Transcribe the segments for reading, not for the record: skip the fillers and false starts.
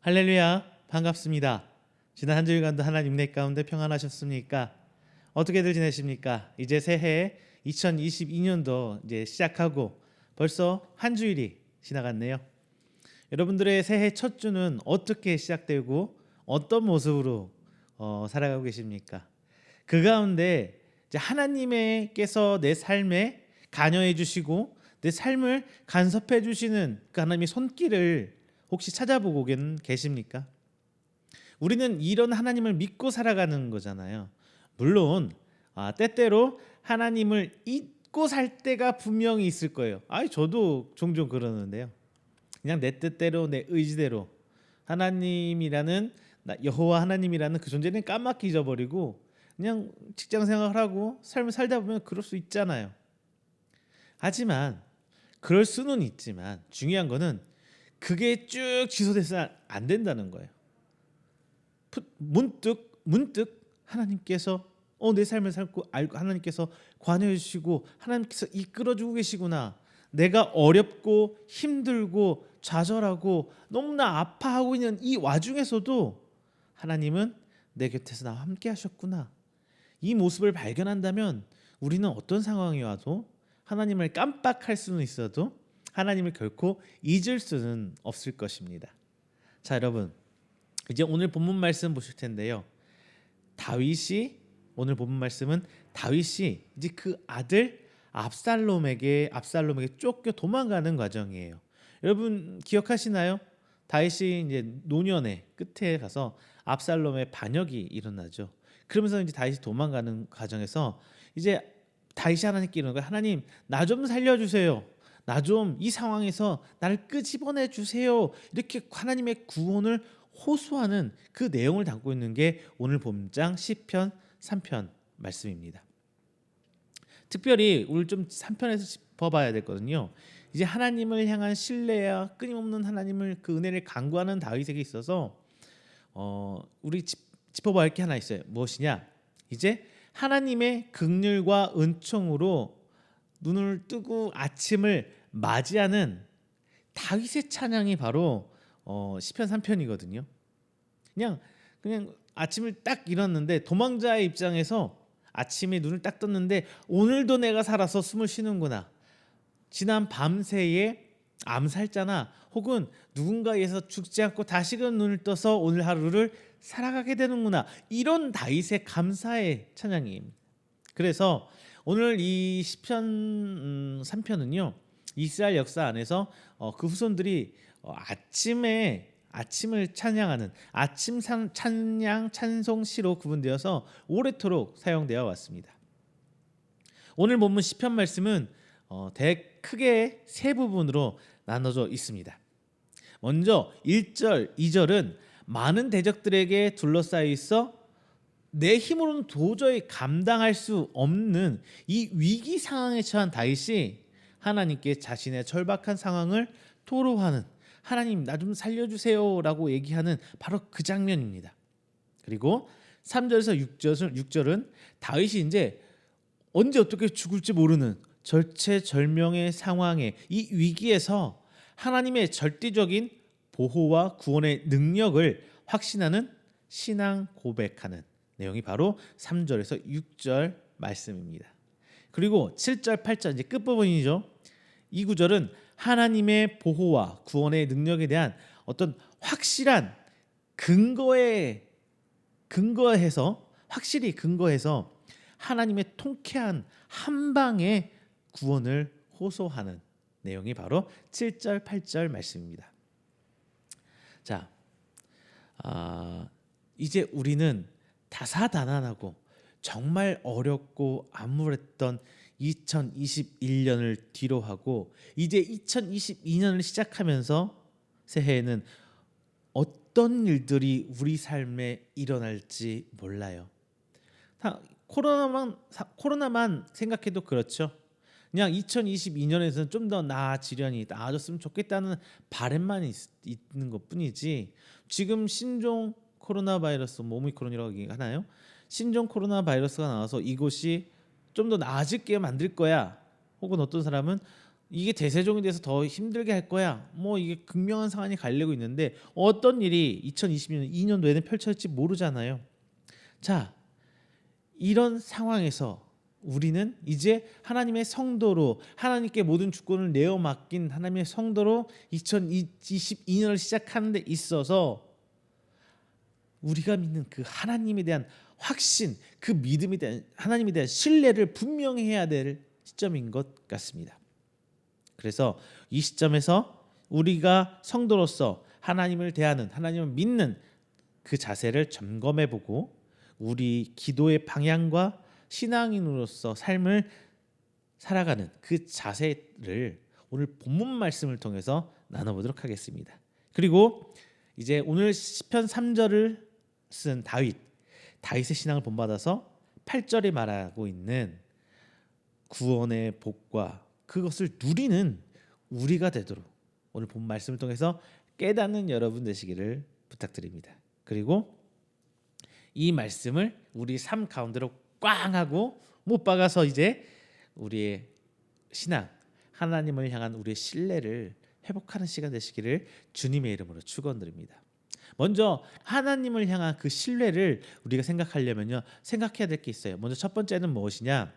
할렐루야, 반갑습니다. 지난 한 주일간도 하나님 내 가운데 평안하셨습니까? 어떻게들 지내십니까? 이제 새해 2022년도 이제 시작하고 벌써 한 주일이 지나갔네요. 여러분들의 새해 첫 주는 어떻게 시작되고 어떤 모습으로 살아가고 계십니까? 그 가운데 이제 하나님께서 내 삶에 관여해 주시고 내 삶을 간섭해 주시는 그 하나님의 손길을 혹시 찾아보고 계십니까? 우리는 이런 하나님을 믿고 살아가는 거잖아요. 물론 때때로 하나님을 잊고 살 때가 분명히 있을 거예요. 저도 종종 그러는데요. 그냥 내 뜻대로 내 의지대로 하나님이라는 여호와 하나님이라는 그 존재는 까맣게 잊어버리고 그냥 직장 생활을 하고 삶을 살다 보면 그럴 수 있잖아요. 하지만 그럴 수는 있지만 중요한 거는 그게 쭉 지속돼서 안 된다는 거예요. 문득 하나님께서 내 삶을 살고 알고 하나님께서 관여해 주시고 하나님께서 이끌어 주고 계시구나. 내가 어렵고 힘들고 좌절하고 너무나 아파하고 있는 이 와중에서도 하나님은 내 곁에서 나와 함께 하셨구나. 이 모습을 발견한다면 우리는 어떤 상황이 와도 하나님을 깜빡할 수는 있어도 하나님을 결코 잊을 수는 없을 것입니다. 자, 여러분, 이제 오늘 본문 말씀 보실 텐데요. 오늘 본문 말씀은 다윗이 이제 그 아들 압살롬에게 쫓겨 도망가는 과정이에요. 여러분 기억하시나요? 다윗이 이제 노년의 끝에 가서 압살롬의 반역이 일어나죠. 그러면서 이제 다윗이 도망가는 과정에서 이제 다윗이 하나님께 이러는 거예요. 하나님, 나 좀 살려주세요. 나 좀 이 상황에서 나를 끄집어내 주세요. 이렇게 하나님의 구원을 호소하는 그 내용을 담고 있는 게 오늘 본장 시편 3편 말씀입니다. 특별히 오늘 좀 3편에서 짚어봐야 되거든요. 이제 하나님을 향한 신뢰와 끊임없는 하나님을 그 은혜를 간구하는 다윗에게 있어서 우리 짚어봐야 할 게 하나 있어요. 무엇이냐? 이제 하나님의 긍휼과 은총으로 눈을 뜨고 아침을 맞이하는 다윗의 찬양이 바로 시편 3편이거든요. 그냥 아침을 딱 일어났는데 도망자의 입장에서 아침에 눈을 딱 떴는데 오늘도 내가 살아서 숨을 쉬는구나. 지난 밤새에 암살자나 혹은 누군가에 의해서 죽지 않고 다시금 눈을 떠서 오늘 하루를 살아가게 되는구나. 이런 다윗의 감사의 찬양입니다. 그래서 오늘 이 시편 3편은요. 이스라엘 역사 안에서 그 후손들이 아침을 찬양하는 아침 찬양 찬송시로 구분되어서 오래도록 사용되어 왔습니다. 오늘 본문 시편 말씀은 크게 세 부분으로 나눠져 있습니다. 먼저 1절, 2절은 많은 대적들에게 둘러싸여 있어 내 힘으로는 도저히 감당할 수 없는 이 위기 상황에 처한 다윗이 하나님께 자신의 절박한 상황을 토로하는, 하나님 나 좀 살려주세요라고 얘기하는 바로 그 장면입니다. 그리고 3절에서 6절은 다윗이 이제 언제 어떻게 죽을지 모르는 절체절명의 상황에 이 위기에서 하나님의 절대적인 보호와 구원의 능력을 확신하는 신앙 고백하는 내용이 바로 3절에서 6절 말씀입니다. 그리고 7절, 8절 이제 끝부분이죠. 이 구절은 하나님의 보호와 구원의 능력에 대한 어떤 확실한 확실히 근거해서 하나님의 통쾌한 한 방의 구원을 호소하는 내용이 바로 7절, 8절 말씀입니다. 자, 이제 우리는 다사다난하고 정말 어렵고 암울했던 2021년을 뒤로하고 이제 2022년을 시작하면서 새해에는 어떤 일들이 우리 삶에 일어날지 몰라요. 코로나만 생각해도 그렇죠. 그냥 2022년에서는 좀 더 나아졌으면 좋겠다는 바람만 있는 것뿐이지 지금 신종 코로나 바이러스, 오미크론이라고 얘기하나요? 신종 코로나 바이러스가 나와서 이곳이 좀 더 나아지게 만들 거야. 혹은 어떤 사람은 이게 대세종이 돼서 더 힘들게 할 거야. 뭐 이게 극명한 상황이 갈리고 있는데 어떤 일이 2020년 2년도에는 펼쳐질지 모르잖아요. 자, 이런 상황에서 우리는 이제 하나님의 성도로 하나님께 모든 주권을 내어 맡긴 하나님의 성도로 2022년을 시작하는 데 있어서 우리가 믿는 그 하나님에 대한 확신, 그 믿음에 대한 하나님에 대한 신뢰를 분명히 해야 될 시점인 것 같습니다. 그래서 이 시점에서 우리가 성도로서 하나님을 대하는, 하나님을 믿는 그 자세를 점검해 보고 우리 기도의 방향과 신앙인으로서 삶을 살아가는 그 자세를 오늘 본문 말씀을 통해서 나눠보도록 하겠습니다. 그리고 이제 오늘 시편 3절을 쓴 다윗의 신앙을 본받아서 8절에 말하고 있는 구원의 복과 그것을 누리는 우리가 되도록 오늘 본 말씀을 통해서 깨닫는 여러분 되시기를 부탁드립니다. 그리고 이 말씀을 우리 삶 가운데로 꽝 하고 못 박아서 이제 우리의 신앙, 하나님을 향한 우리의 신뢰를 회복하는 시간 되시기를 주님의 이름으로 축원드립니다. 먼저 하나님을 향한 그 신뢰를 우리가 생각하려면요, 생각해야 될 게 있어요. 먼저 첫 번째는 무엇이냐?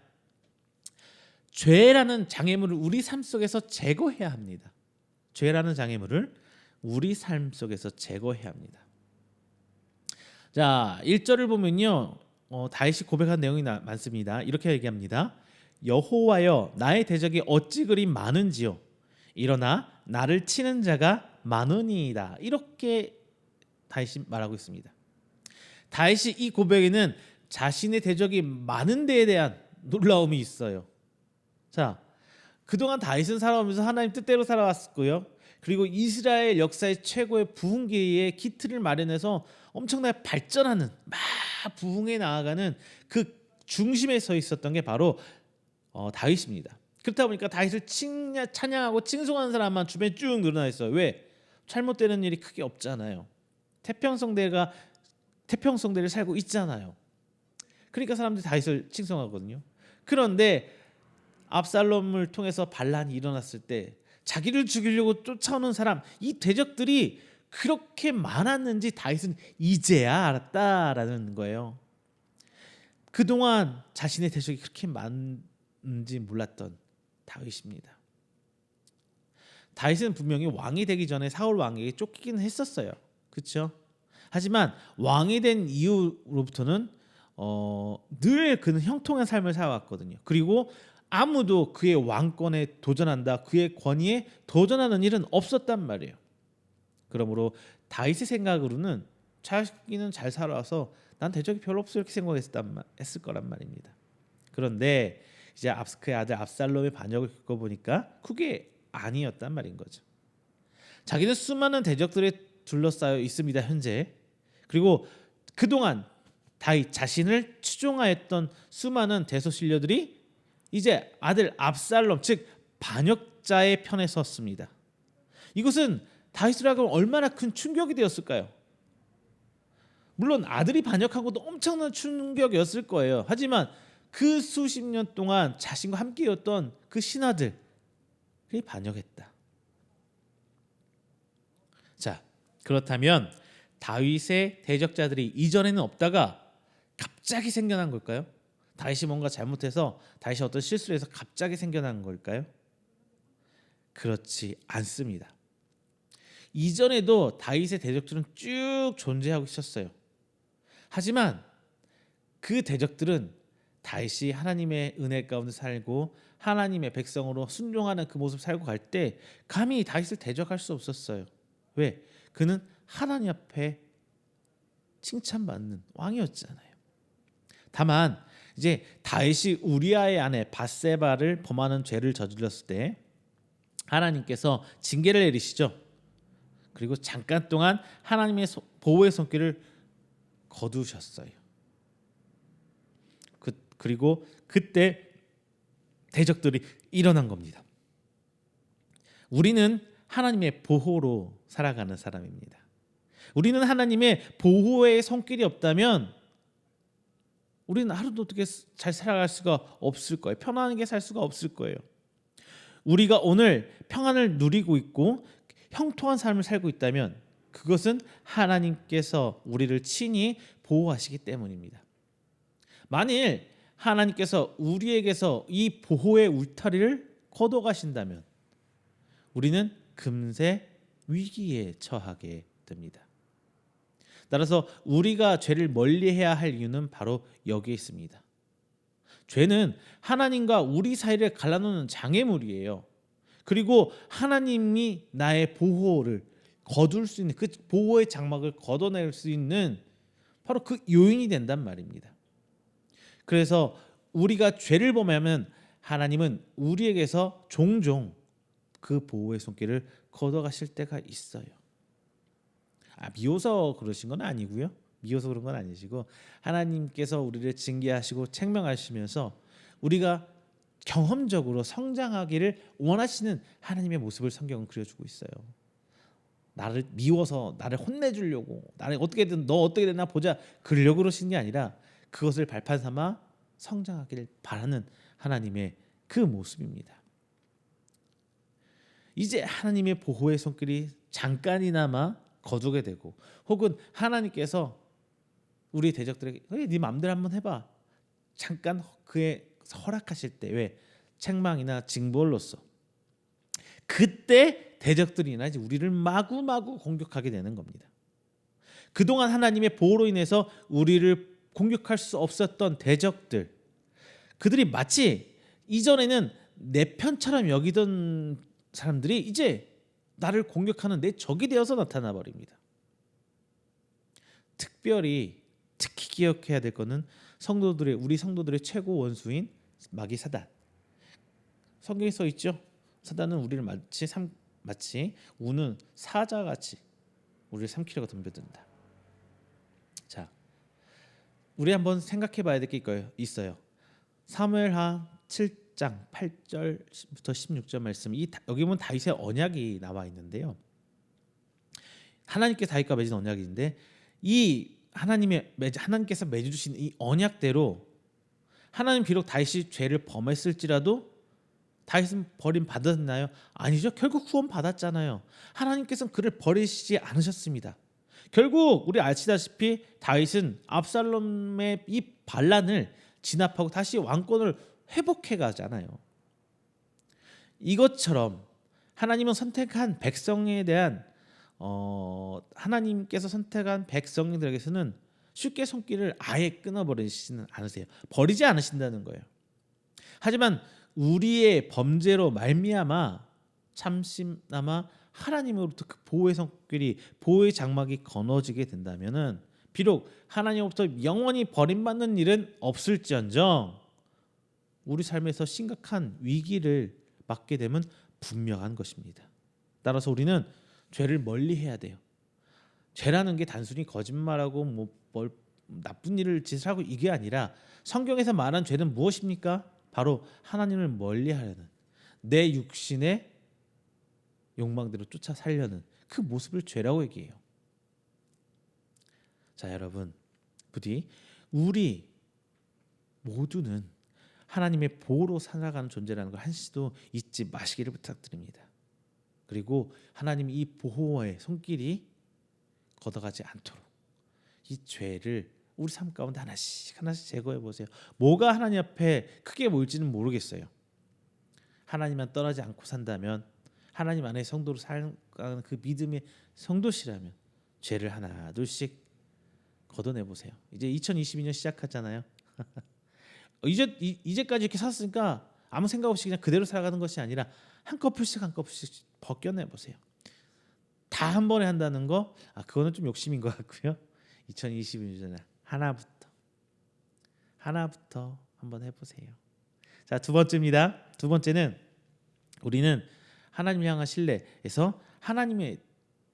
죄라는 장애물을 우리 삶 속에서 제거해야 합니다. 죄라는 장애물을 우리 삶 속에서 제거해야 합니다. 자, 1절을 보면요, 다윗이 고백한 내용이 많습니다. 이렇게 얘기합니다. 여호와여, 나의 대적이 어찌 그리 많은지요. 일어나 나를 치는 자가 많으니이다. 이렇게 다윗이 말하고 있습니다. 다윗이 이 고백에는 자신의 대적이 많은 데에 대한 놀라움이 있어요. 자, 그동안 다윗은 살아오면서 하나님 뜻대로 살아왔고요. 그리고 이스라엘 역사의 최고의 부흥기의 기틀을 마련해서 엄청나게 발전하는 막 부흥에 나아가는 그 중심에 서 있었던 게 바로 다윗입니다. 그렇다 보니까 다윗을 찬양하고 칭송하는 사람만 주변에 쭉 늘어나 있어요. 왜? 잘못되는 일이 크게 없잖아요. 태평성대를 살고 있잖아요. 그러니까 사람들이 다윗을 칭송하거든요. 그런데 압살롬을 통해서 반란이 일어났을 때 자기를 죽이려고 쫓아오는 사람, 이 대적들이 그렇게 많았는지 다윗은 이제야 알았다라는 거예요. 그동안 자신의 대적이 그렇게 많은지 몰랐던 다윗입니다. 다윗은 분명히 왕이 되기 전에 사울 왕에게 쫓기긴 했었어요. 그렇죠? 하지만 왕이 된 이후로부터는 늘 그는 형통한 삶을 살아왔거든요. 그리고 아무도 그의 왕권에 도전한다, 그의 권위에 도전하는 일은 없었단 말이에요. 그러므로 다윗의 생각으로는 자기는 잘 살아와서 난 대적이 별로 없어 이렇게 생각했을 거란 말입니다. 그런데 이제 그의 아들 압살롬의 반역을 겪어보니까 그게 아니었단 말인 거죠. 자기는 수많은 대적들에 둘러싸여 있습니다, 현재. 그리고 그동안 다윗 자신을 추종하였던 수많은 대소신료들이 이제 아들 압살롬, 즉 반역자의 편에 섰습니다. 이것은 다윗이라고 얼마나 큰 충격이 되었을까요? 물론 아들이 반역하고도 엄청난 충격이었을 거예요. 하지만 그 수십 년 동안 자신과 함께였던 그 신하들이 반역했다. 자, 그렇다면 다윗의 대적자들이 이전에는 없다가 갑자기 생겨난 걸까요? 다윗이 뭔가 잘못해서 다윗이 어떤 실수를 해서 갑자기 생겨난 걸까요? 그렇지 않습니다. 이전에도 다윗의 대적들은 쭉 존재하고 있었어요. 하지만 그 대적들은 다윗이 하나님의 은혜 가운데 살고 하나님의 백성으로 순종하는 그 모습 살고 갈 때 감히 다윗을 대적할 수 없었어요. 왜? 그는 하나님 앞에 칭찬받는 왕이었잖아요. 다만 이제 다윗이 우리아의 아내 밧세바를 범하는 죄를 저질렀을 때 하나님께서 징계를 내리시죠. 그리고 잠깐 동안 하나님의 보호의 손길을 거두셨어요. 그리고 그때 대적들이 일어난 겁니다. 우리는 하나님의 보호로 살아가는 사람입니다. 우리는 하나님의 보호의 손길이 없다면 우리는 하루도 어떻게 잘 살아갈 수가 없을 거예요. 편안하게 살 수가 없을 거예요. 우리가 오늘 평안을 누리고 있고 형통한 삶을 살고 있다면 그것은 하나님께서 우리를 친히 보호하시기 때문입니다. 만일 하나님께서 우리에게서 이 보호의 울타리를 걷어가신다면 우리는 금세 위기에 처하게 됩니다. 따라서 우리가 죄를 멀리해야 할 이유는 바로 여기에 있습니다. 죄는 하나님과 우리 사이를 갈라놓는 장애물이에요. 그리고 하나님이 나의 보호를 거둘 수 있는 그 보호의 장막을 걷어낼 수 있는 바로 그 요인이 된단 말입니다. 그래서 우리가 죄를 범하면 하나님은 우리에게서 종종 그 보호의 손길을 걷어가실 때가 있어요. 미워서 그러신 건 아니고요. 미워서 그런 건 아니시고 하나님께서 우리를 징계하시고 책망하시면서 우리가 경험적으로 성장하기를 원하시는 하나님의 모습을 성경은 그려주고 있어요. 나를 미워서 나를 혼내주려고 나를 어떻게든 너 어떻게 되나 보자 그러려고 그러시는 게 아니라 그것을 발판 삼아 성장하기를 바라는 하나님의 그 모습입니다. 이제 하나님의 보호의 손길이 잠깐이나마 거두게 되고 혹은 하나님께서 우리 대적들에게 네 마음대로 한번 해봐 잠깐 그의 허락하실 때 왜 책망이나 징벌로서 그때 대적들이나 이제 우리를 마구마구 공격하게 되는 겁니다. 그동안 하나님의 보호로 인해서 우리를 공격할 수 없었던 대적들 그들이 마치 이전에는 내 편처럼 여기던 사람들이 이제 나를 공격하는 내 적이 되어서 나타나 버립니다. 특히 기억해야 될 것은 우리 성도들의 최고 원수인 마귀 사단. 성경에 써 있죠. 사단은 우리를 마치 우는 사자같이 우리를 삼키려고 덤벼든다. 자, 우리 한번 생각해봐야 될 게 있어요. 사무엘하 7장 8절부터 16절 말씀. 여기 보면 다윗의 언약이 나와 있는데요. 하나님께 다윗과 맺은 언약인데 이 하나님께서 맺어주신 이 언약대로 하나님 비록 다윗이 죄를 범했을지라도 다윗은 버림 받았나요? 아니죠. 결국 구원 받았잖아요. 하나님께서는 그를 버리시지 않으셨습니다. 결국 우리 아시다시피 다윗은 압살롬의 이 반란을 진압하고 다시 왕권을 회복해 가잖아요. 이것처럼 하나님은 선택한 백성에 대한 하나님께서 선택한 백성들에게서는 쉽게 손길을 아예 끊어버리시지는 않으세요. 버리지 않으신다는 거예요. 하지만 우리의 범죄로 말미암아 잠시나마 하나님으로부터 그 보호의 손길이 보호의 장막이 거너지게 된다면은 비록 하나님으로부터 영원히 버림받는 일은 없을지언정 우리 삶에서 심각한 위기를 맞게 되면 분명한 것입니다. 따라서 우리는 죄를 멀리해야 돼요. 죄라는 게 단순히 거짓말하고 나쁜 짓을 하고 이게 아니라 성경에서 말한 죄는 무엇입니까? 바로 하나님을 멀리하려는 내 육신의 욕망대로 쫓아 살려는 그 모습을 죄라고 얘기해요. 자, 여러분, 부디 우리 모두는 하나님의 보호로 살아가는 존재라는 걸 한시도 잊지 마시기를 부탁드립니다. 그리고 하나님이 이 보호의 손길이 걷어가지 않도록 이 죄를 우리 삶 가운데 하나씩 제거해 보세요. 뭐가 하나님 앞에 크게 보일지는 모르겠어요. 하나님만 떠나지 않고 산다면 하나님 안에 성도로 살아가는 그 믿음의 성도시라면 죄를 하나 둘씩 걷어내 보세요. 이제 2022년 시작하잖아요. 이제까지 이렇게 살았으니까 아무 생각 없이 그냥 그대로 살아가는 것이 아니라 한꺼풀씩 벗겨내 보세요. 다 한 번에 한다는 거 그거는 좀 욕심인 것 같고요. 2022년에 하나부터 한번 해보세요. 자, 두 번째입니다. 두 번째는 우리는 하나님을 향한 신뢰에서 하나님의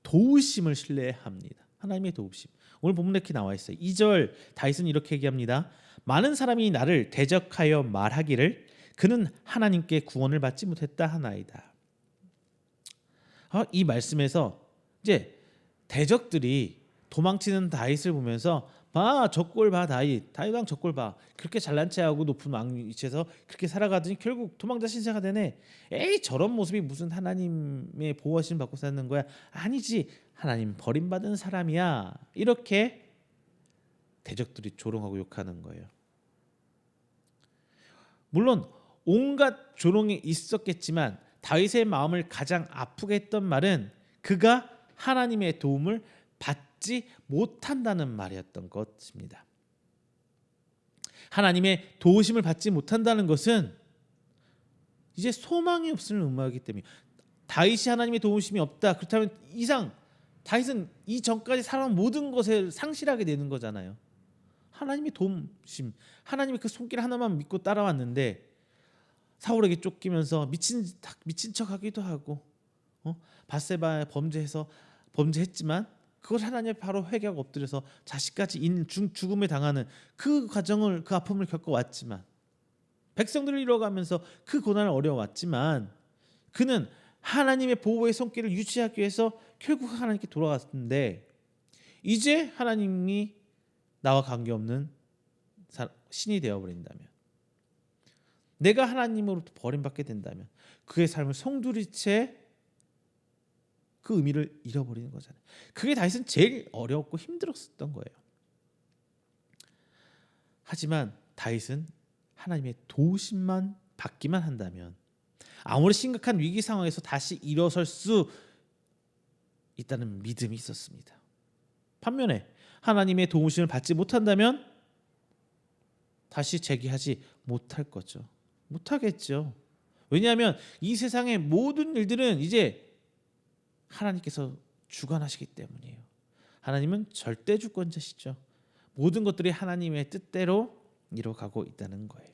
도우심을 신뢰합니다. 하나님의 도우심. 오늘 본문에 이렇게 나와 있어요. 2절 다윗은 이렇게 얘기합니다. 많은 사람이 나를 대적하여 말하기를 그는 하나님께 구원을 받지 못했다 하나이다. 이 말씀에서 이제 대적들이 도망치는 다윗을 보면서 봐, 저꼴 봐, 다윗 왕 저꼴 봐. 그렇게 잘난 체하고 높은 왕 위치에서 그렇게 살아가더니 결국 도망자 신세가 되네. 에이, 저런 모습이 무슨 하나님의 보호하심 받고 사는 거야? 아니지, 하나님 버림받은 사람이야. 이렇게 대적들이 조롱하고 욕하는 거예요. 물론 온갖 조롱이 있었겠지만 다윗의 마음을 가장 아프게 했던 말은 그가 하나님의 도움을 받지 못한다는 말이었던 것입니다. 하나님의 도우심을 받지 못한다는 것은 이제 소망이 없음을 의미하기 때문에, 다윗이 하나님의 도우심이 없다, 그렇다면 이상 다윗은 이 전까지 살아온 모든 것을 상실하게 되는 거잖아요. 하나님의 도우심, 하나님의 그 손길 하나만 믿고 따라왔는데 사울에게 쫓기면서 미친 척하기도 하고, 밧세바에 범죄했지만 그걸 하나님 바로 회개하고 엎드려서 자식까지 죽음에 당하는 그 과정을, 그 아픔을 겪어왔지만, 백성들을 잃어가면서 그 고난을 어려웠지만 그는 하나님의 보호의 손길을 유지하기 위해서 결국 하나님께 돌아갔는데, 이제 하나님이 나와 관계없는 신이 되어버린다면, 내가 하나님으로부터 버림받게 된다면 그의 삶을 송두리째 그 의미를 잃어버리는 거잖아요. 그게 다윗은 제일 어렵고 힘들었었던 거예요. 하지만 다윗은 하나님의 도우심만 받기만 한다면 아무리 심각한 위기 상황에서 다시 일어설 수 있다는 믿음이 있었습니다. 반면에 하나님의 도우심을 받지 못한다면 다시 재기하지 못할 거죠. 못하겠죠. 왜냐하면 이 세상의 모든 일들은 이제 하나님께서 주관하시기 때문이에요. 하나님은 절대 주권자시죠. 모든 것들이 하나님의 뜻대로 이뤄가고 있다는 거예요.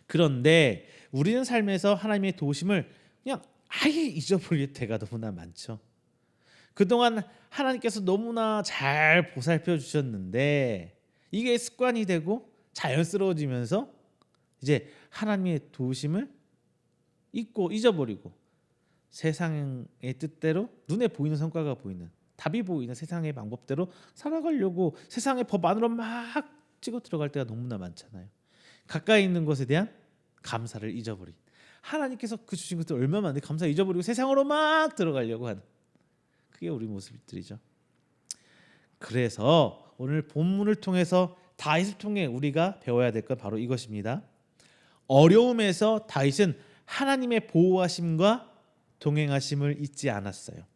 그런데 우리는 삶에서 하나님의 도우심을 그냥 아예 잊어버릴 때가 너무나 많죠. 그동안 하나님께서 너무나 잘 보살펴 주셨는데 이게 습관이 되고 자연스러워지면서 이제 하나님의 도우심을 잊고 잊어버리고 세상의 뜻대로 눈에 보이는 성과가 보이는, 답이 보이는 세상의 방법대로 살아가려고 세상의 법 안으로 막 찍어 들어갈 때가 너무나 많잖아요. 가까이 있는 것에 대한 감사를 잊어버린, 하나님께서 그 주신 것들 얼마나 많은데 감사 잊어버리고 세상으로 막 들어가려고 하는, 그게 우리 모습들이죠. 그래서 오늘 본문을 통해서 다윗을 통해 우리가 배워야 될 건 바로 이것입니다. 어려움에서 다윗은 하나님의 보호하심과 동행하심을 잊지 않았어요.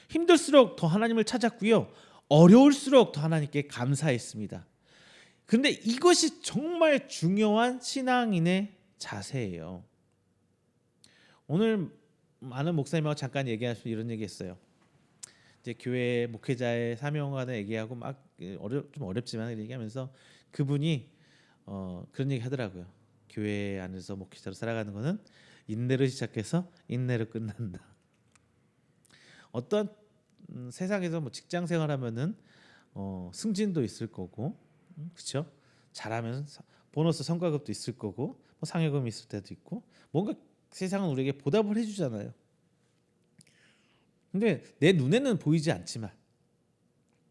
힘들수록 더 하나님을 찾았고요, 어려울수록 더 하나님께 감사했습니다. 그런데 이것이 정말 중요한 신앙인의 자세예요. 오늘 많은 목사님하고 잠깐 얘기하시면 이런 얘기했어요. 이제 교회 목회자의 사명과는 얘기하고 막 좀 어렵지만 얘기하면서 그분이 그런 얘기 하더라고요. 교회 안에서 목회자로 살아가는 거는 인내로 시작해서 인내로 끝난다. 어떤 세상에서 뭐 직장 생활하면은 승진도 있을 거고, 그렇죠? 잘하면 보너스 성과급도 있을 거고, 뭐 상여금이 있을 때도 있고, 뭔가 세상은 우리에게 보답을 해주잖아요. 근데 내 눈에는 보이지 않지만,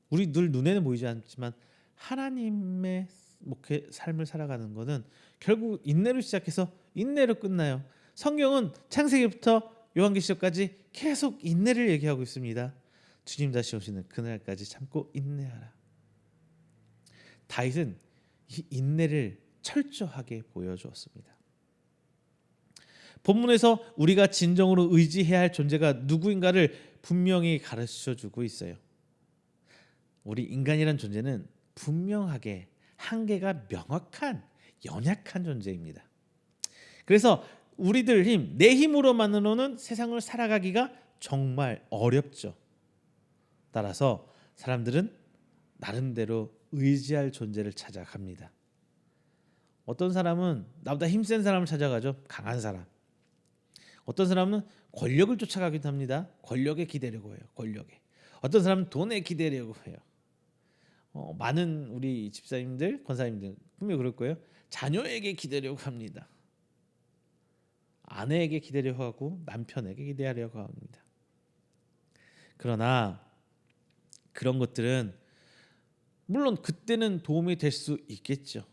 우리 늘 눈에는 보이지 않지만 하나님의 목회 삶을 살아가는 것은 결국 인내로 시작해서 인내로 끝나요. 성경은 창세기부터 요한계시록까지 계속 인내를 얘기하고 있습니다. 주님 다시 오시는 그날까지 참고 인내하라. 다윗은 이 인내를 철저하게 보여주었습니다. 본문에서 우리가 진정으로 의지해야 할 존재가 누구인가를 분명히 가르쳐주고 있어요. 우리 인간이란 존재는 분명하게 한계가 명확한 연약한 존재입니다. 그래서 우리들 힘, 내 힘으로만으로는 세상을 살아가기가 정말 어렵죠. 따라서 사람들은 나름대로 의지할 존재를 찾아갑니다. 어떤 사람은 나보다 힘센 사람을 찾아가죠. 강한 사람. 어떤 사람은 권력을 쫓아가기도 합니다. 권력에 기대려고 해요. 권력에. 어떤 사람은 돈에 기대려고 해요. 많은 우리 집사님들, 권사님들 분명 그럴 거예요. 자녀에게 기대려고 합니다. 아내에게 기대려고 하고 남편에게 기대하려고 합니다. 그러나 그런 것들은 물론 그때는 도움이 될 수 있겠죠.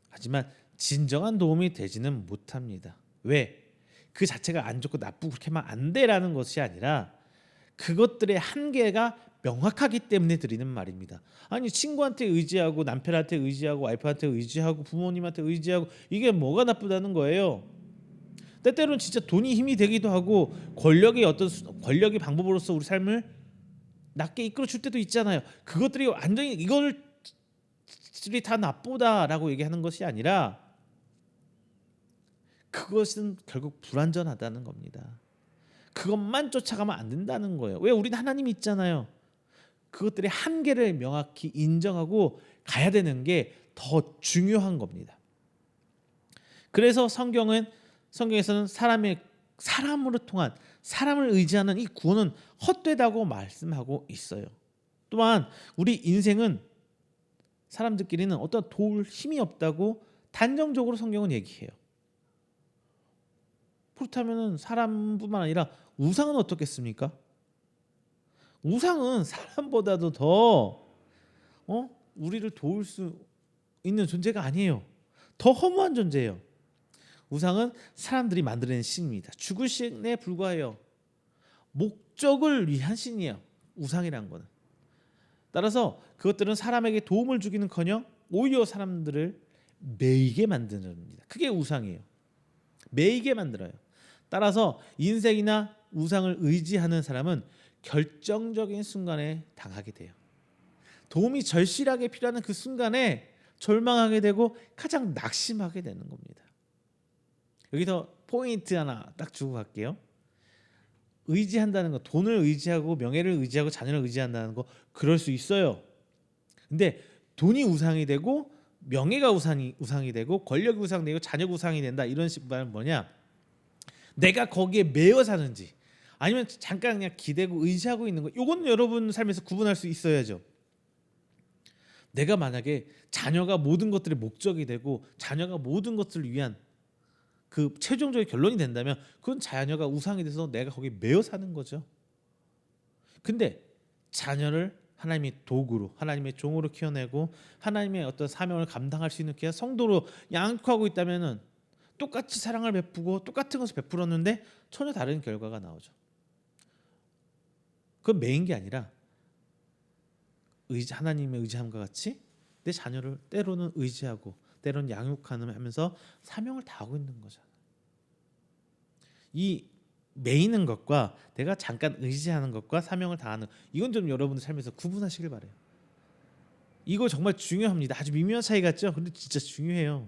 하지만 진정한 도움이 되지는 못합니다. 왜? 그 자체가 안 좋고 나쁘고 그렇게 하면 안 돼라는 것이 아니라 그것들의 한계가 명확하기 때문에 드리는 말입니다. 아니 친구한테 의지하고 남편한테 의지하고 와이프한테 의지하고 부모님한테 의지하고 이게 뭐가 나쁘다는 거예요. 때때로는 진짜 돈이 힘이 되기도 하고 권력의 방법으로서 우리 삶을 낮게 이끌어 줄 때도 있잖아요. 그것들이 완전히 이걸 다 나쁘다라고 얘기하는 것이 아니라 그것은 결국 불완전하다는 겁니다. 그것만 쫓아가면 안 된다는 거예요. 왜? 우리는 하나님이 있잖아요. 그것들의 한계를 명확히 인정하고 가야 되는 게 더 중요한 겁니다. 그래서 성경에서는 사람으로 통한 사람을 의지하는 이 구원은 헛되다고 말씀하고 있어요. 또한 우리 인생은 사람들끼리는 어떤 도울 힘이 없다고 단정적으로 성경은 얘기해요. 그렇다면 사람뿐만 아니라 우상은 어떻겠습니까? 우상은 사람보다도 더 우리를 도울 수 있는 존재가 아니에요. 더 허무한 존재예요. 우상은 사람들이 만들어낸 신입니다. 죽을 신에 불과해요. 목적을 위한 신이에요. 우상이란 거는. 따라서 그것들은 사람에게 도움을 주기는커녕 오히려 사람들을 매이게 만드는 그게 우상이에요. 매이게 만들어요. 따라서 인생이나 우상을 의지하는 사람은 결정적인 순간에 당하게 돼요. 도움이 절실하게 필요한 그 순간에 절망하게 되고 가장 낙심하게 되는 겁니다. 여기서 포인트 하나 딱 주고 갈게요. 의지한다는 거, 돈을 의지하고 명예를 의지하고 자녀를 의지한다는 거 그럴 수 있어요. 근데 돈이 우상이 되고 명예가 우상이 되고 권력이 우상이 되고 자녀가 우상이 된다 이런 식으로 뭐냐? 내가 거기에 매여 사는지 아니면 잠깐 그냥 기대고 의지하고 있는 거 이건 여러분 삶에서 구분할 수 있어야죠. 내가 만약에 자녀가 모든 것들의 목적이 되고 자녀가 모든 것들을 위한 그 최종적인 결론이 된다면 그건 자녀가 우상이 돼서 내가 거기에 매여 사는 거죠. 근데 자녀를 하나님의 도구로 하나님의 종으로 키워내고 하나님의 어떤 사명을 감당할 수 있는 성도로 양육하고 있다면은 똑같이 사랑을 베푸고 똑같은 것을 베풀었는데 전혀 다른 결과가 나오죠. 그건 매인 게 아니라 하나님의 의지함과 같이 내 자녀를 때로는 의지하고 때로는 양육하면서 사명을 다하고 있는 거잖아요. 이 매이는 것과 내가 잠깐 의지하는 것과 사명을 다하는 이건 좀 여러분들 삶에서 구분하시길 바래요. 이거 정말 중요합니다. 아주 미묘한 차이 같죠? 근데 진짜 중요해요.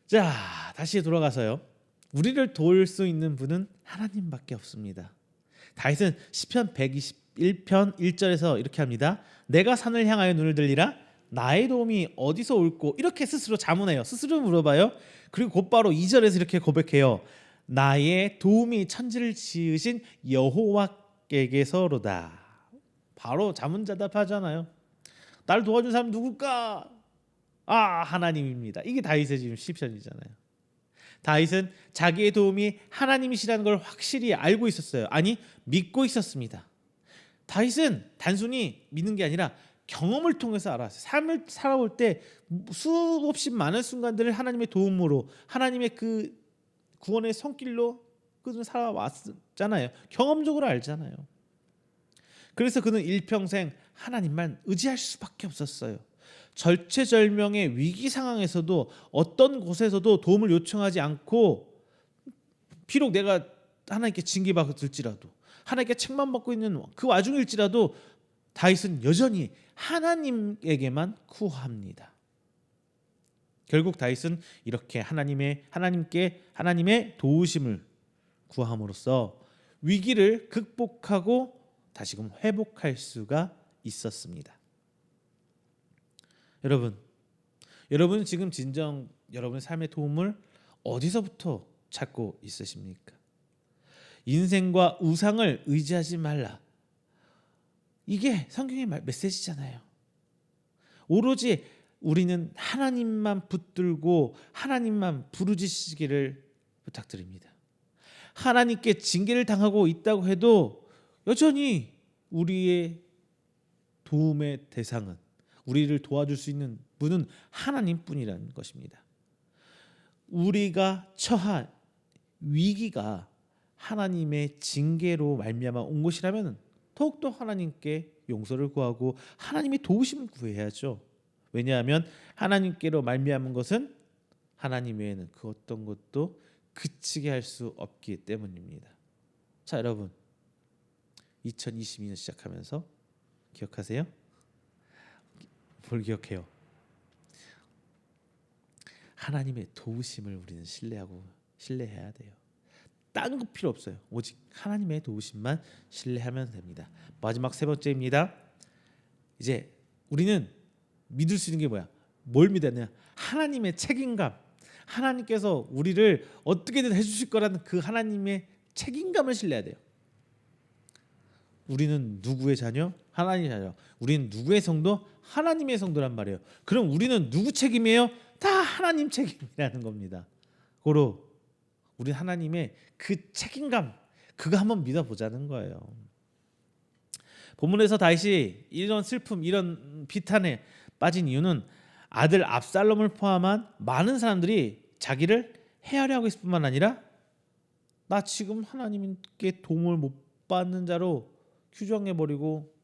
자, 다시 돌아가서요. 우리를 도울 수 있는 분은 하나님밖에 없습니다. 다윗은 시편 121편 1절에서 이렇게 합니다. 내가 산을 향하여 눈을 들리라 나의 도움이 어디서 올꼬 이렇게 스스로 자문해요. 스스로 물어봐요. 그리고 곧바로 2절에서 이렇게 고백해요. 나의 도움이 천지를 지으신 여호와께게서로다. 바로 자문자답하잖아요. 날 도와준 사람 누굴까? 하나님입니다. 이게 다윗의 지금 시편이잖아요. 다윗은 자기의 도움이 하나님이시라는 걸 확실히 알고 있었어요. 아니 믿고 있었습니다. 다윗은 단순히 믿는 게 아니라 경험을 통해서 알았어요. 삶을 살아올 때 수없이 많은 순간들을 하나님의 도움으로 하나님의 그 구원의 손길로 그는 살아왔잖아요. 경험적으로 알잖아요. 그래서 그는 일평생 하나님만 의지할 수밖에 없었어요. 절체절명의 위기 상황에서도 어떤 곳에서도 도움을 요청하지 않고 비록 내가 하나님께 징계받을지라도 하나님께 책망받고 있는 그 와중일지라도 다윗은 여전히 하나님에게만 구합니다. 결국 다윗은 이렇게 하나님의 도우심을 구함으로써 위기를 극복하고 다시금 회복할 수가 있었습니다. 여러분 지금 진정 여러분의 삶의 도움을 어디서부터 찾고 있으십니까? 인생과 우상을 의지하지 말라. 이게 성경의 메시지잖아요. 오로지 우리는 하나님만 붙들고 하나님만 부르짖으시기를 부탁드립니다. 하나님께 징계를 당하고 있다고 해도 여전히 우리의 도움의 대상은, 우리를 도와줄 수 있는 분은 하나님뿐이라는 것입니다. 우리가 처한 위기가 하나님의 징계로 말미암아 온 것이라면 더욱더 하나님께 용서를 구하고 하나님의 도우심을 구해야죠. 왜냐하면 하나님께로 말미암은 것은 하나님 외에는 그 어떤 것도 그치게 할 수 없기 때문입니다. 자, 여러분, 2022년 시작하면서 기억하세요? 뭘 기억해요? 하나님의 도우심을 우리는 신뢰해야 돼요. 다른 거 필요 없어요. 오직 하나님의 도우심만 신뢰하면 됩니다. 마지막 세 번째입니다. 이제 우리는 믿을 수 있는 게 뭐야? 뭘 믿었냐? 하나님의 책임감. 하나님께서 우리를 어떻게든 해주실 거라는 그 하나님의 책임감을 신뢰해야 돼요. 우리는 누구의 자녀? 하나님의 자녀. 우리는 누구의 성도? 하나님의 성도란 말이에요. 그럼 우리는 누구 책임이에요? 다 하나님 책임이라는 겁니다. 고로 우리 하나님의 그 책임감, 그거 한번 믿어보자는 거예요. 본문에서 다윗이 이런 슬픔, 이런 비탄에 빠진 이유는 아들 압살롬을 포함한 많은 사람들이 자기를 헤아려 하고 있을 뿐만 아니라 나 지금 하나님께 도움을 못 받는 자로 규정해버리고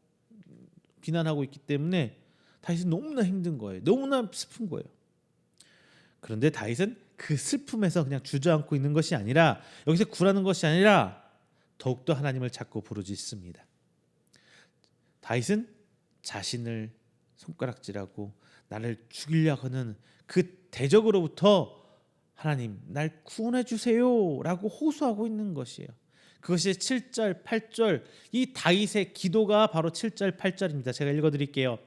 비난하고 있기 때문에 다윗은 너무나 힘든 거예요. 너무나 슬픈 거예요. 그런데 다윗은 그 슬픔에서 그냥 주저앉고 있는 것이 아니라, 여기서 굴하는 것이 아니라 더욱더 하나님을 찾고 부르짖습니다. 다윗은 자신을 손가락질하고 나를 죽이려고 하는 그 대적으로부터 하나님 날 구원해 주세요 라고 호소하고 있는 것이에요. 그것이 7절 8절, 이 다윗의 기도가 바로 7절 8절입니다. 제가 읽어드릴게요.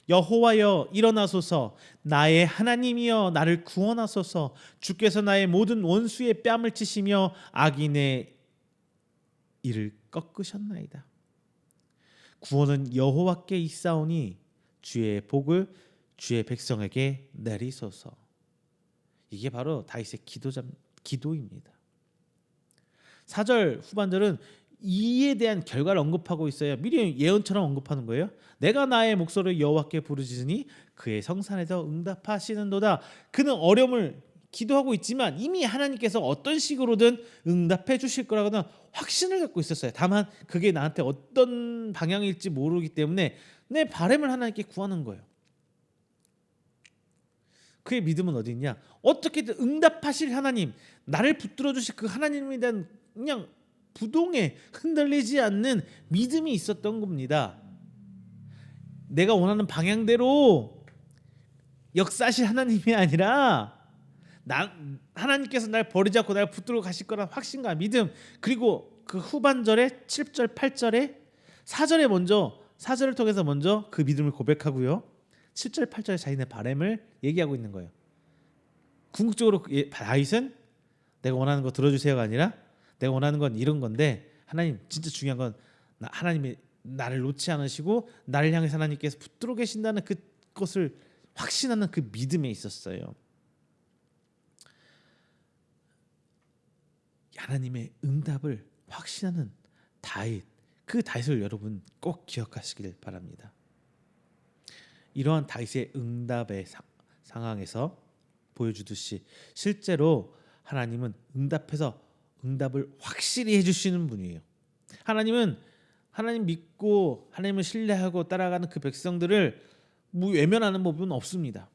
여호와여 일어나소서, 나의 하나님이여 나를 구원하소서. 주께서 나의 모든 원수의 뺨을 치시며 악인의 이를 꺾으셨나이다. 구원은 여호와께 있사오니 주의 복을 주의 백성에게 내리소서. 이게 바로 다윗의 기도입니다. 4절 후반절은 이에 대한 결과를 언급하고 있어요. 미리 예언처럼 언급하는 거예요. 내가 나의 목소리를 여호와께 부르짖으니 그의 성산에서 응답하시는도다. 그는 어려움을 기도하고 있지만 이미 하나님께서 어떤 식으로든 응답해 주실 거라고는 확신을 갖고 있었어요. 다만 그게 나한테 어떤 방향일지 모르기 때문에 내 바람을 하나님께 구하는 거예요. 그의 믿음은 어디 있냐? 어떻게든 응답하실 하나님, 나를 붙들어 주실 그 하나님에 대한 그냥 부동에 흔들리지 않는 믿음이 있었던 겁니다. 내가 원하는 방향대로 역사하실 하나님이 아니라 하나님께서 날 버리지 않고 날 붙들고 가실 거라는 확신과 믿음, 그리고 그 후반절에 7절 8절에 4절을 통해서 먼저 그 믿음을 고백하고요. 7절 8절에 자신의 바람을 얘기하고 있는 거예요. 궁극적으로 다윗은 내가 원하는 거 들어주세요가 아니라 내가 원하는 건 이런 건데 하나님 진짜 중요한 건 하나님이 나를 놓지 않으시고 나를 향해서 하나님께서 붙들어 계신다는 그것을 확신하는 그 믿음에 있었어요. 하나님의 응답을 확신하는 다윗, 그 다윗을 여러분 꼭 기억하시길 바랍니다. 이러한 다윗의 응답의 상황에서 보여주듯이 실제로 하나님은 응답을 확실히 해주시는 분이에요. 하나님은 하나님 믿고 하나님을 신뢰하고 따라가는 그 백성들을 외면하는 법은 없습니다.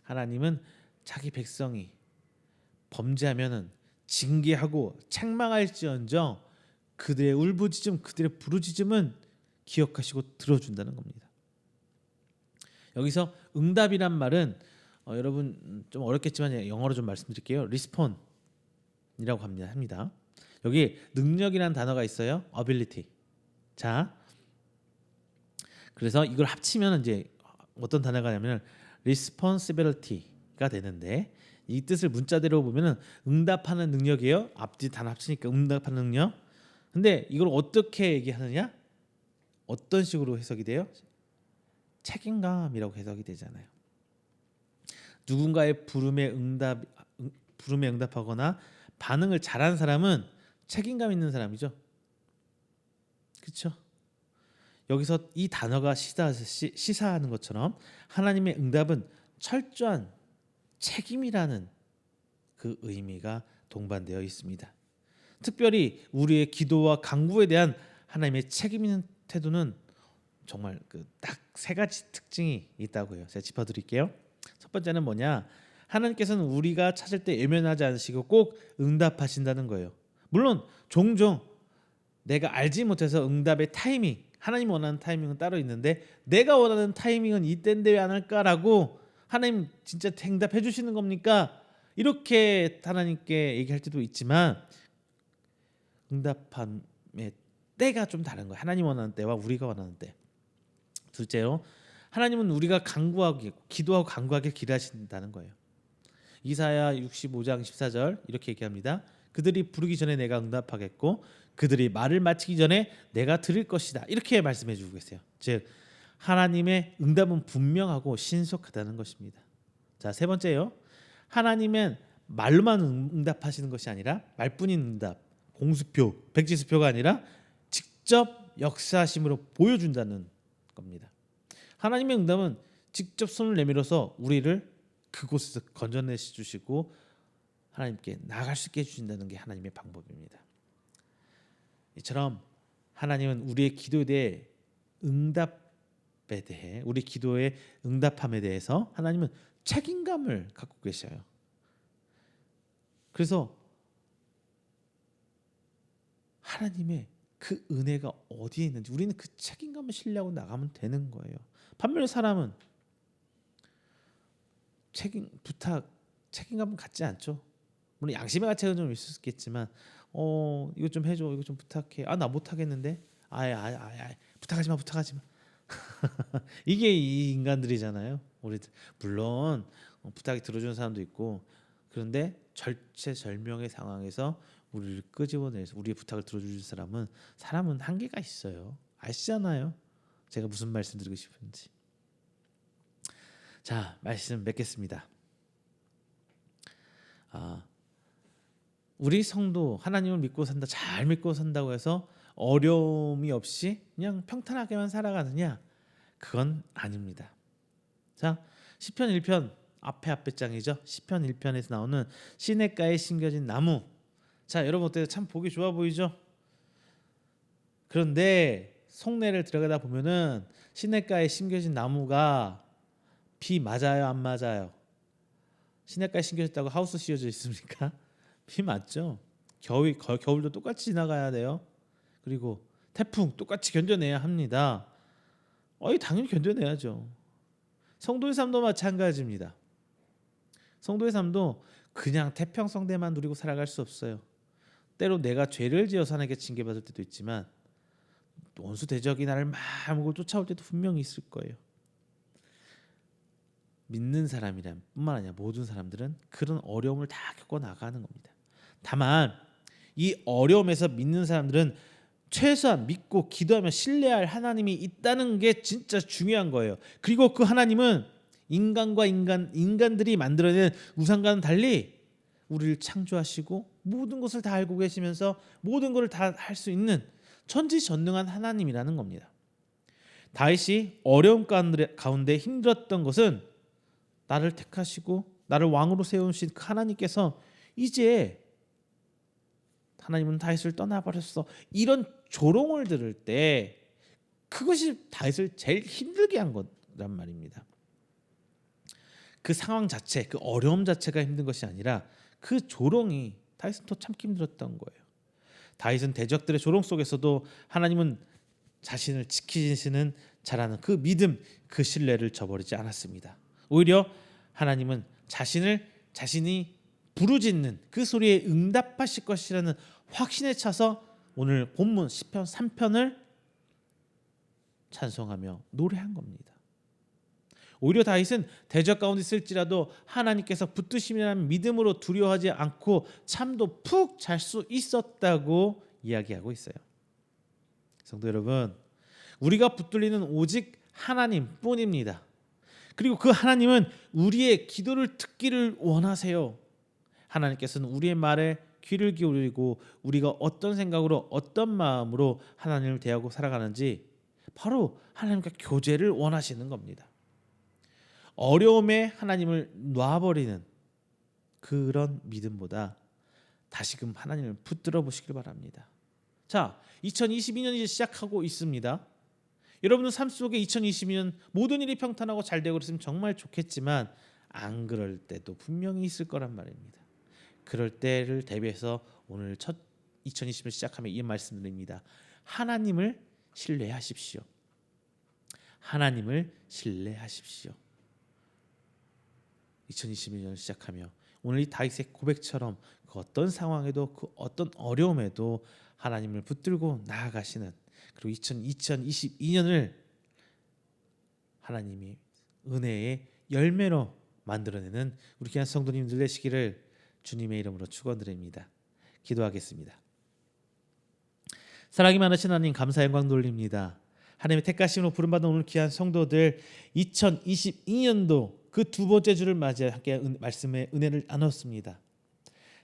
하나님은 자기 백성이 범죄하면은 징계하고 책망할지언정 그들의 울부짖음, 그들의 부르짖음은 기억하시고 들어준다는 겁니다. 여기서 응답이란 말은 여러분 좀 어렵겠지만 영어로 좀 말씀드릴게요. respond이라고 합니다. 여기 능력이라는 단어가 있어요. ability. 자, 그래서 이걸 합치면 이제 어떤 단어가 되냐면 responsibility가 되는데, 이 뜻을 문자대로 보면은 응답하는 능력이에요. 앞뒤 단어 합치니까 응답하는 능력. 근데 이걸 어떻게 얘기하느냐? 어떤 식으로 해석이 돼요? 책임감이라고 해석이 되잖아요. 누군가의 부름에 응답하거나 반응을 잘한 사람은 책임감 있는 사람이죠. 그렇죠? 여기서 이 단어가 시사하는 것처럼 하나님의 응답은 철저한 책임이라는 그 의미가 동반되어 있습니다. 특별히 우리의 기도와 간구에 대한 하나님의 책임 있는 태도는 정말 딱 세 가지 특징이 있다고 해요. 제가 짚어드릴게요. 첫 번째는 뭐냐? 하나님께서는 우리가 찾을 때 외면하지 않으시고 꼭 응답하신다는 거예요. 물론 종종 내가 알지 못해서 응답의 타이밍, 하나님 원하는 타이밍은 따로 있는데 내가 원하는 타이밍은 이때인데 왜 안 할까라고 하나님 진짜 응답해 주시는 겁니까? 이렇게 하나님께 얘기할 때도 있지만 응답함의 때가 좀 다른 거예요. 하나님 원하는 때와 우리가 원하는 때. 둘째로 하나님은 우리가 간구하기, 기도하고 간구하길 기대하신다는 거예요. 이사야 65장 14절 이렇게 얘기합니다. 그들이 부르기 전에 내가 응답하겠고 그들이 말을 마치기 전에 내가 들을 것이다. 이렇게 말씀해 주고 계세요. 즉 하나님의 응답은 분명하고 신속하다는 것입니다. 자, 세 번째요. 하나님은 말로만 응답하시는 것이 아니라 말뿐인 응답, 공수표, 백지수표가 아니라 직접 역사하심으로 보여준다는 겁니다. 하나님의 응답은 직접 손을 내밀어서 우리를 그곳에서 건져내 주시고 하나님께 나갈 수 있게 해주신다는 게 하나님의 방법입니다. 이처럼 하나님은 우리의 기도에 대해 응답에 대해 우리 기도의 응답함에 대해서 하나님은 책임감을 갖고 계셔요. 그래서 하나님의 그 은혜가 어디에 있는지 우리는 그 책임감을 신뢰하고 나가면 되는 거예요. 반면에 사람은 책임감은 갖지 않죠. 물론 양심의 가책은 좀 있을 수 있겠지만 이거 좀 해줘, 이거 좀 부탁해. 나 못하겠는데. 부탁하지 마. 이게 이 인간들이잖아요. 우리들 물론 부탁이 들어주는 사람도 있고 그런데 절체절명의 상황에서 우리를 끄집어내서 우리의 부탁을 들어줄 사람은 한계가 있어요. 아시잖아요. 제가 무슨 말씀 드리고 싶은지. 자, 말씀 맺겠습니다. 우리 성도 하나님을 믿고 산다, 잘 믿고 산다고 해서 어려움이 없이 그냥 평탄하게만 살아가느냐? 그건 아닙니다. 자, 시편 1편 앞에 장이죠. 시편 1편에서 나오는 시냇가에 심겨진 나무. 자, 여러분 어때요? 참 보기 좋아 보이죠? 그런데 속내를 들어가다 보면은 시냇가에 심겨진 나무가 비 맞아요, 안 맞아요? 시냇가에 심겨졌다고 하우스 씌워져 있습니까? 비 맞죠? 겨울도 똑같이 지나가야 돼요. 그리고 태풍 똑같이 견뎌내야 합니다. 당연히 견뎌내야죠. 성도의 삶도 마찬가지입니다. 성도의 삶도 그냥 태평성대만 누리고 살아갈 수 없어요. 때로 내가 죄를 지어서 하나님께 징계받을 때도 있지만 원수 대적이 나를 마음으로 쫓아올 때도 분명히 있을 거예요. 믿는 사람이란 뿐만 아니라 모든 사람들은 그런 어려움을 다 겪어 나가는 겁니다. 다만 이 어려움에서 믿는 사람들은 최소한 믿고 기도하며 신뢰할 하나님이 있다는 게 진짜 중요한 거예요. 그리고 그 하나님은 인간들이 만들어낸 우상과는 달리 우리를 창조하시고 모든 것을 다 알고 계시면서 모든 것을 다 할 수 있는 천지전능한 하나님이라는 겁니다. 다윗이 어려움 가운데 힘들었던 것은 나를 택하시고 나를 왕으로 세우신 그 하나님께서 이제 하나님은 다윗을 떠나버렸어, 이런 조롱을 들을 때 그것이 다윗을 제일 힘들게 한 거란 말입니다. 그 상황 자체, 그 어려움 자체가 힘든 것이 아니라 그 조롱이 다윗은 더 참기 힘들었던 거예요. 다윗은 대적들의 조롱 속에서도 하나님은 자신을 지키시는 자라는 그 믿음, 그 신뢰를 저버리지 않았습니다. 오히려 하나님은 자신이 부르짖는 그 소리에 응답하실 것이라는 확신에 차서 오늘 본문 시편 3편을 찬송하며 노래한 겁니다. 오히려 다윗은 대적 가운데 있을지라도 하나님께서 붙드심이라는 믿음으로 두려워하지 않고 잠도 푹 잘 수 있었다고 이야기하고 있어요. 성도 여러분, 우리가 붙들리는 오직 하나님뿐입니다. 그리고 그 하나님은 우리의 기도를 듣기를 원하세요. 하나님께서는 우리의 말에 귀를 기울이고 우리가 어떤 생각으로 어떤 마음으로 하나님을 대하고 살아가는지 바로 하나님과 교제를 원하시는 겁니다. 어려움에 하나님을 놔버리는 그런 믿음보다 다시금 하나님을 붙들어 보시길 바랍니다. 자, 2022년이 이제 시작하고 있습니다. 여러분은 삶 속에 2022년 모든 일이 평탄하고 잘 되고 그랬으면 정말 좋겠지만 안 그럴 때도 분명히 있을 거란 말입니다. 그럴 때를 대비해서 오늘 첫 2020년 시작하며 이 말씀드립니다. 하나님을 신뢰하십시오. 하나님을 신뢰하십시오. 2021년 시작하며 오늘 이 다윗의 고백처럼 그 어떤 상황에도 그 어떤 어려움에도 하나님을 붙들고 나아가시는, 그리고 2022년을 하나님이 은혜의 열매로 만들어내는 우리 귀한 성도님들 되시기를 주님의 이름으로 축원드립니다. 기도하겠습니다. 사랑이 많으신 하나님, 감사 영광 돌립니다. 하나님의 택하심으로 부름받은 오늘 귀한 성도들, 2022년도 그 두 번째 주를 맞이해 함께 말씀의 은혜를 나눴습니다.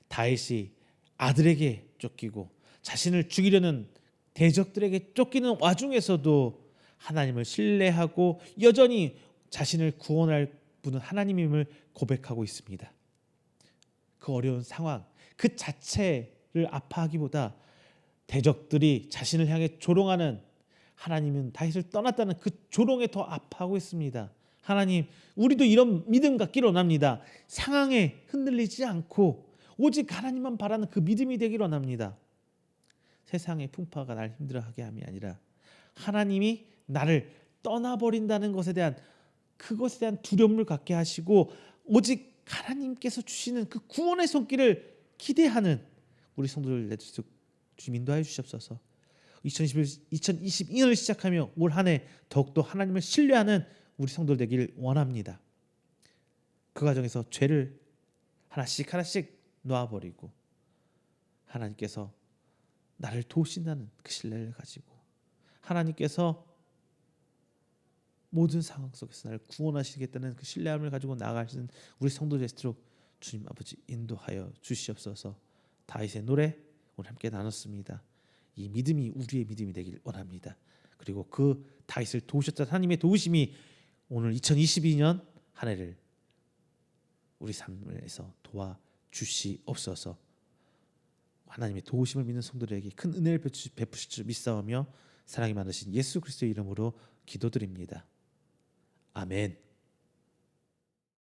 다윗이 아들에게 쫓기고 자신을 죽이려는 대적들에게 쫓기는 와중에서도 하나님을 신뢰하고 여전히 자신을 구원할 분은 하나님임을 고백하고 있습니다. 그 어려운 상황 그 자체를 아파하기보다 대적들이 자신을 향해 조롱하는 하나님은 다윗을 떠났다는 그 조롱에 더 아파하고 있습니다. 하나님, 우리도 이런 믿음 갖기를 원합니다. 상황에 흔들리지 않고 오직 하나님만 바라는 그 믿음이 되기를 원합니다. 세상의 풍파가 날 힘들어하게 함이 아니라 하나님이 나를 떠나버린다는 것에 대한 그것에 대한 두려움을 갖게 하시고 오직 하나님께서 주시는 그 구원의 손길을 기대하는 우리 성도들 내주시고 주님 인도하여 주시옵소서. 2022년을 시작하며 올 한 해 더욱더 하나님을 신뢰하는 우리 성도들 되기를 원합니다. 그 과정에서 죄를 하나씩 놓아버리고 하나님께서 나를 도우신다는 그 신뢰를 가지고 하나님께서 모든 상황 속에서 나를 구원하시겠다는 그 신뢰함을 가지고 나아가시는 우리 성도들 되시도록 주님 아버지 인도하여 주시옵소서. 다윗의 노래 오늘 함께 나눴습니다. 이 믿음이 우리의 믿음이 되길 원합니다. 그리고 그 다윗을 도우셨던 하나님의 도우심이 오늘 2022년 한 해를 우리 삶에서 도와주시옵소서. 하나님의 도우심을 믿는 성도들에게 큰 은혜를 베푸실 줄 믿사오며 사랑이 많으신 예수 그리스도의 이름으로 기도드립니다. 아멘.